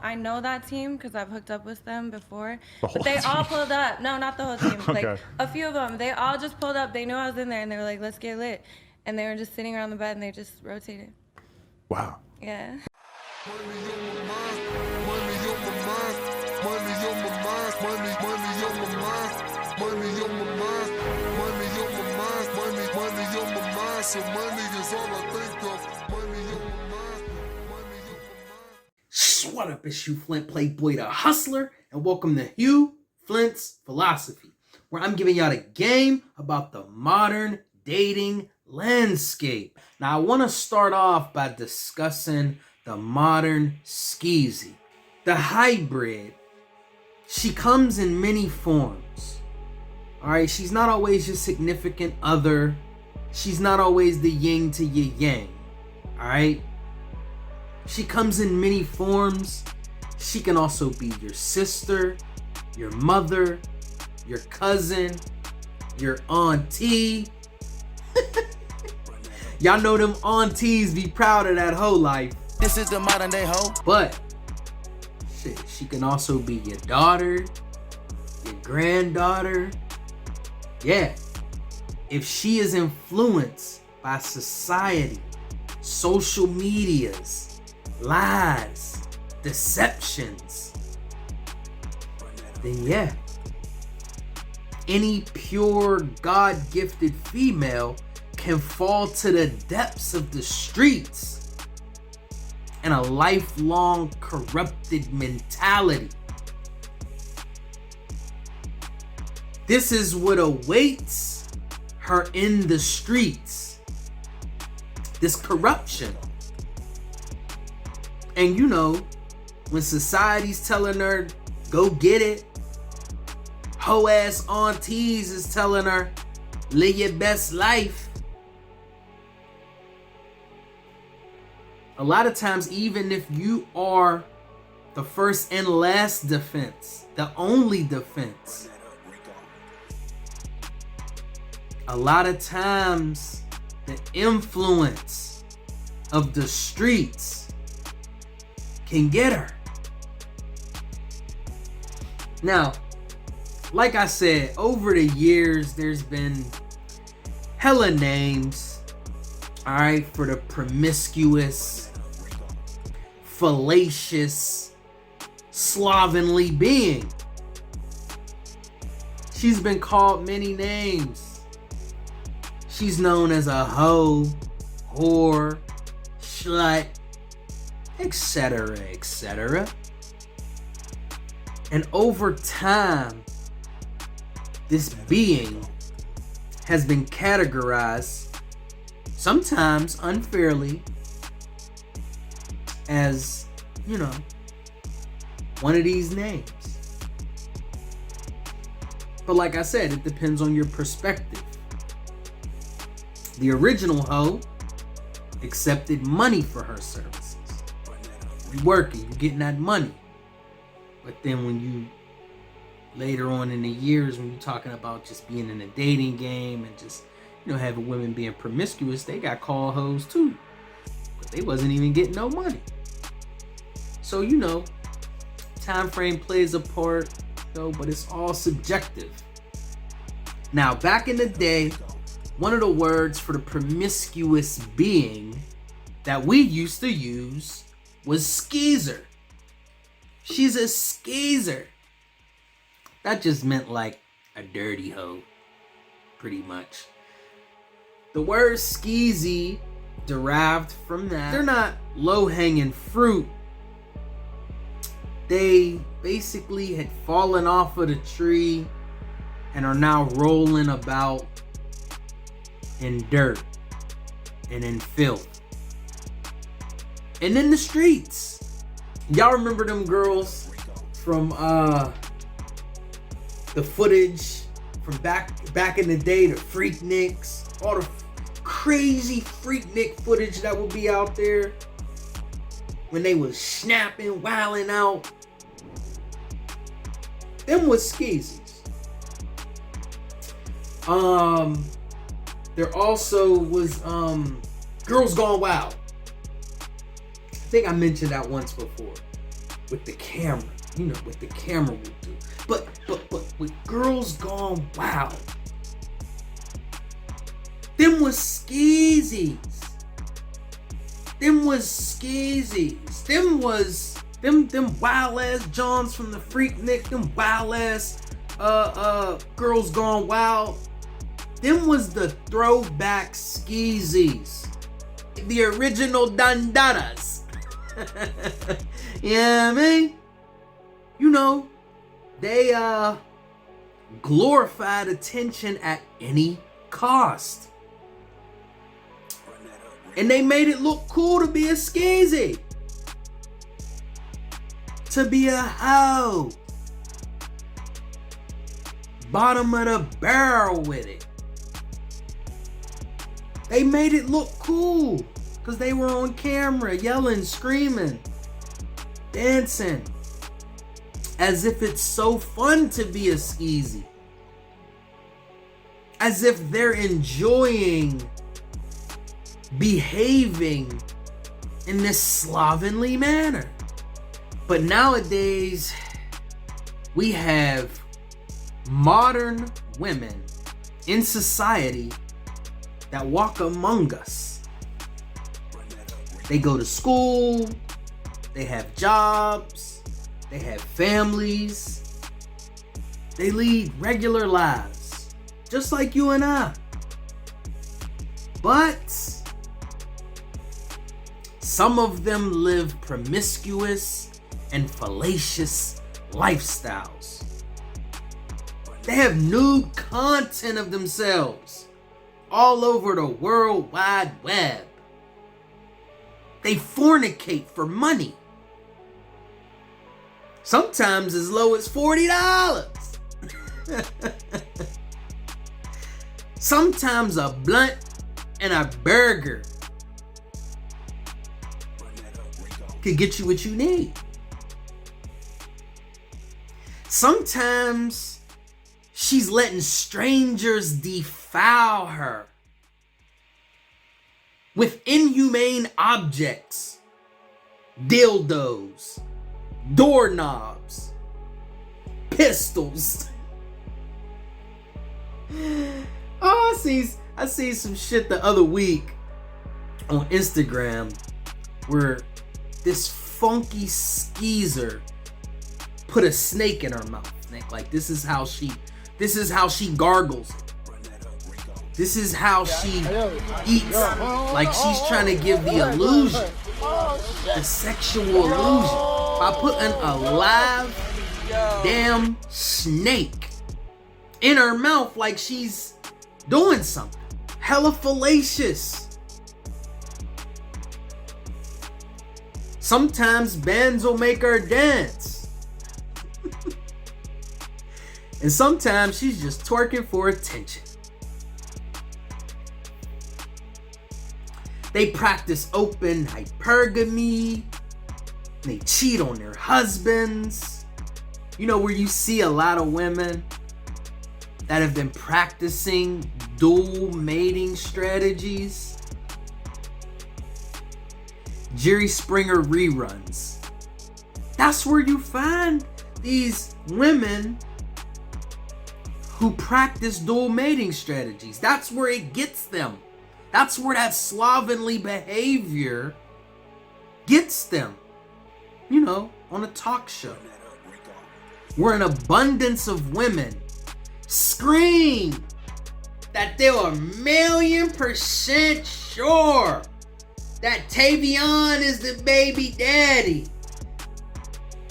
I know that team because I've hooked up with them before. The whole But they all team? pulled up. No, not the whole team. Okay. Like a few of them. They all just pulled up. They knew I was in there and they were like, let's get lit. And they were just sitting around the bed and they just rotated. Wow. Yeah. So money is all I think of. Money on my mind. What up, it's Hugh Flynt, Playboy the Hustler, and welcome to Hugh Flynt's Philosophy, where I'm giving y'all a game about the modern dating landscape. Now, I want to start off by discussing the modern Skeezy. The hybrid, she comes in many forms. Alright, she's not always your significant other. She's not always the yin to your yang. Alright? She comes in many forms. She can also be your sister, your mother, your cousin, your auntie. Y'all know them aunties be proud of that hoe life. This is the modern day hoe. But shit, she can also be your daughter, your granddaughter. Yeah. If she is influenced by society, social medias, lies, deceptions, then yeah, any pure God-gifted female can fall to the depths of the streets and a lifelong corrupted mentality. This is what awaits her in the streets. This corruption. And you know, when society's telling her, go get it, hoe ass aunties is telling her, live your best life. A lot of times, even if you are the first and last defense, the only defense, a lot of times the influence of the streets can get her. Now, like I said, over the years, there's been hella names, all right, for the promiscuous, fallacious, slovenly being. She's been called many names. She's known as a hoe, whore, slut, etc., etc. And over time, this being has been categorized, sometimes unfairly, as, you know, one of these names. But like I said, it depends on your perspective. The original hoe accepted money for her services. You working, you getting that money. But then when you, later on in the years, when you're talking about just being in a dating game and just, you know, having women being promiscuous, they got called hoes too. But they wasn't even getting no money. So, you know, time frame plays a part, though, but it's all subjective. Now, back in the day, one of the words for the promiscuous being that we used to use was skeezer. She's a skeezer. That just meant like a dirty hoe, pretty much. The word skeezy derived from that. They're not low-hanging fruit. They basically had fallen off of the tree and are now rolling about in dirt and in filth and in the streets. Y'all remember them girls from the footage from back in the day, the Freakniks, all the crazy Freaknik footage that would be out there when they was snapping, wilding out? Them was skeezies. There also was Girls Gone Wild. I think I mentioned that once before. with the camera. You know what the camera will do. But with Girls Gone Wild, them was Skeezies. Them wild ass Johns from the Freaknik, them wild ass Girls Gone Wild. Them was the throwback Skeezies. The original Dandadas. Yeah, I mean, you know, they glorified attention at any cost. And they made it look cool to be a Skeezy. To be a hoe. Bottom of the barrel with it. They made it look cool. Because they were on camera yelling, screaming, dancing. As if it's so fun to be a Skeezy. As if they're enjoying behaving in this slovenly manner. But nowadays, we have modern women in society that walk among us. They go to school, they have jobs, they have families, they lead regular lives, just like you and I. But some of them live promiscuous and fallacious lifestyles. They have nude content of themselves all over the World Wide Web. They fornicate for money. Sometimes as low as $40. Sometimes a blunt and a burger could get you what you need. Sometimes she's letting strangers defile her with inhumane objects, dildos, doorknobs, pistols. Oh, I see some shit the other week on Instagram where this funky skeezer put a snake in her mouth. Like this is how she gargles. This is how she eats. Like she's trying to give the illusion, the sexual illusion, by putting a live damn snake in her mouth like she's doing something. Hella fallacious. Sometimes bands will make her dance. And sometimes she's just twerking for attention. They practice open hypergamy. They cheat on their husbands. You know, where you see a lot of women that have been practicing dual mating strategies. Jerry Springer reruns. That's where you find these women who practice dual mating strategies. That's where it gets them. That's where that slovenly behavior gets them. You know, on a talk show, where an abundance of women scream that they're 1,000,000% sure that Tavion is the baby daddy,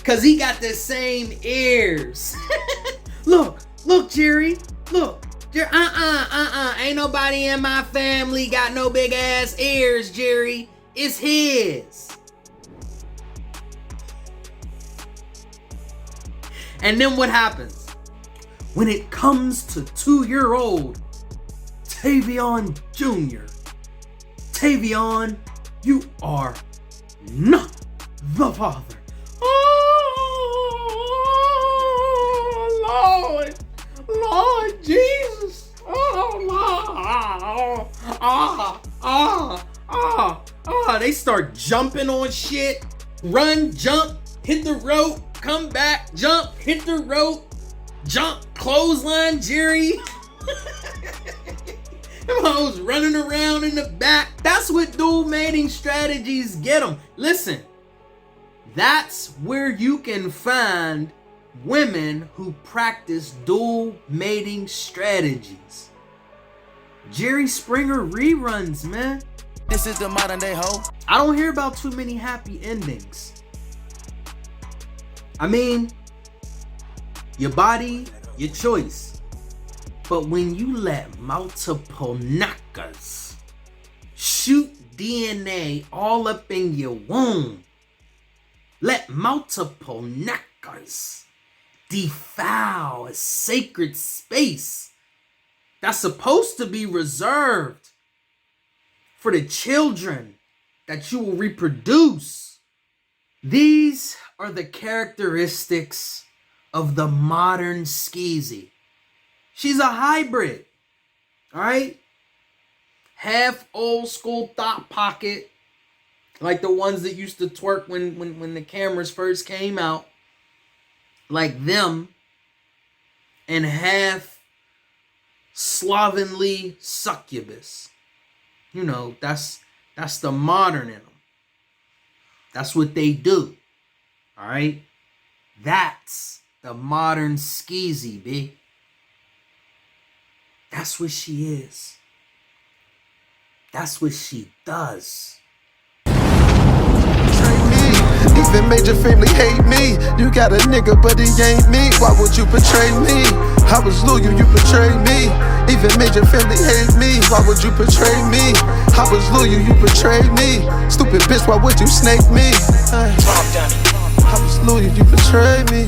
cause he got the same ears. Look, Jerry, look. Ain't nobody in my family got no big ass ears, Jerry. It's his. And then what happens? When it comes to 2-year-old Tavion Jr., Tavion, you are not the father. Oh, Lord Jesus. Oh, Lord. They start jumping on shit. Run, jump, hit the rope, come back, jump, hit the rope, jump, clothesline Jerry. Them hoes running around in the back. That's what dual mating strategies get them. Listen, that's where you can find women who practice dual mating strategies. Jerry Springer reruns, man. This is the modern day hoe. I don't hear about too many happy endings. I mean, your body, your choice. But when you let multiple knackers shoot DNA all up in your womb, let multiple knackers defile a sacred space that's supposed to be reserved for the children that you will reproduce. These are the characteristics of the modern Skeezy. She's a hybrid, all right? Half old school thought pocket, like the ones that used to twerk when the cameras first came out, like them, and half slovenly succubus. You know, that's the modern in them. That's what they do, all right? That's the modern Skeezy, B. That's what she is. That's what she does. Even major family hate me. You got a nigga, but he ain't me. Why would you betray me? I was loyal, you betrayed me. Even major family hate me. Why would you betray me? I was loyal, you betrayed me. Stupid bitch, why would you snake me? I was loyal, you betrayed me.